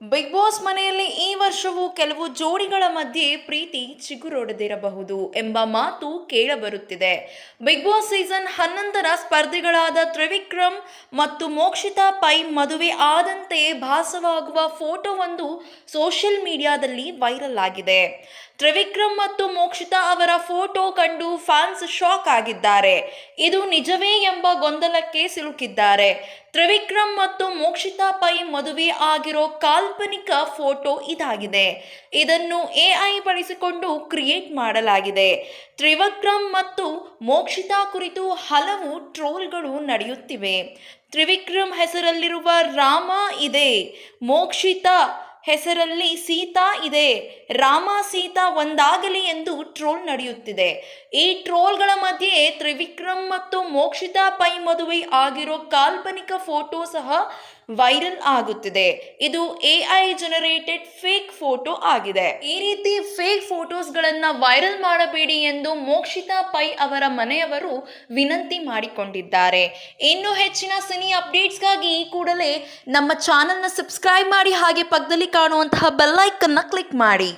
Big boss ಮನೆಯಲ್ಲಿ ಈ ವರ್ಷವೂ ಕೆಲವು ಜೋಡಿಗಳ ಮಧ್ಯೆ ಪ್ರೀತಿ ಚಿಗುರೊಡೆದಿರಬಹುದು ಎಂಬ ಮಾತು ಕೇಳಬರುತ್ತಿದೆ. ಬಿಗ್ ಬಾಸ್ ಸೀಸನ್ 11ರ ಸ್ಪರ್ಧಿಗಳಾದ ತ್ರಿವಿಕ್ರಮ್ ಮತ್ತು ಮೋಕ್ಷಿತಾ ಪೈ ಮದುವೆ ಆದಂತೆ ಭಾಸವಾಗುವ ಫೋಟೋವೊಂದು ಸೋಷಿಯಲ್ ಮೀಡಿಯಾದಲ್ಲಿ ವೈರಲ್ ಆಗಿದೆ. ತ್ರಿವಿಕ್ರಮ್ ಮತ್ತು ಮೋಕ್ಷಿತಾ ಅವರ ಫೋಟೋ ಕಂಡು ಫ್ಯಾನ್ಸ್ ಶಾಕ್ ಆಗಿದ್ದಾರೆ. ಇದು ನಿಜವೇ ಎಂಬ ಗೊಂದಲಕ್ಕೆ ಸಿಲುಕಿದ್ದಾರೆ. ತ್ರಿವಿಕ್ರಮ್ ಮತ್ತು ಮೋಕ್ಷಿತಾ ಪೈ ಮದುವೆ ಆಗಿರೋ ಕಾಲ್ಪನಿಕ ಫೋಟೋ ಇದಾಗಿದೆ. ಇದನ್ನು ಎಐ ಬಳಸಿಕೊಂಡು ಕ್ರಿಯೇಟ್ ಮಾಡಲಾಗಿದೆ. ತ್ರಿವಿಕ್ರಮ್ ಮತ್ತು ಮೋಕ್ಷಿತಾ ಕುರಿತು ಹಲವು ಟ್ರೋಲ್ಗಳು ನಡೆಯುತ್ತಿವೆ. ತ್ರಿವಿಕ್ರಮ್ ಹೆಸರಲ್ಲಿರುವ ರಾಮ ಇದೆ, ಮೋಕ್ಷಿತಾ ಹೆಸರಲ್ಲಿ ಸೀತಾ ಇದೆ. ರಾಮ ಸೀತಾ ಒಂದಾಗಲಿ ಎಂದು ಟ್ರೋಲ್ ನಡೆಯುತ್ತಿದೆ. ಈ ಟ್ರೋಲ್ಗಳ ಮಧ್ಯೆ ತ್ರಿವಿಕ್ರಮ್ ಮತ್ತು ಮೋಕ್ಷಿತಾ ಪೈ ಮದುವೆ ಆಗಿರೋ ಕಾಲ್ಪನಿಕ ಫೋಟೋ ಸಹ ವೈರಲ್ ಆಗುತ್ತಿದೆ. ಇದು ಎಐ ಜನರೇಟೆಡ್ ಫೇಕ್ ಫೋಟೋ ಆಗಿದೆ. ಈ ರೀತಿ ಫೇಕ್ ಫೋಟೋಸ್ಗಳನ್ನು ವೈರಲ್ ಮಾಡಬೇಡಿ ಎಂದು ಮೋಕ್ಷಿತಾ ಪೈ ಅವರ ಮನೆಯವರು ವಿನಂತಿ ಮಾಡಿಕೊಂಡಿದ್ದಾರೆ. ಇನ್ನು ಹೆಚ್ಚಿನ ಸಿನಿ ಅಪ್ಡೇಟ್ಸ್ಗಾಗಿ ಈ ಕೂಡಲೇ ನಮ್ಮ ಚಾನೆಲ್ನ ಸಬ್ಸ್ಕ್ರೈಬ್ ಮಾಡಿ, ಹಾಗೆ ಪಕ್ಕದಲ್ಲಿ ಕಾಣುವಂತಹ ಬೆಲ್ ಐಕನ್ನ ಕ್ಲಿಕ್ ಮಾಡಿ.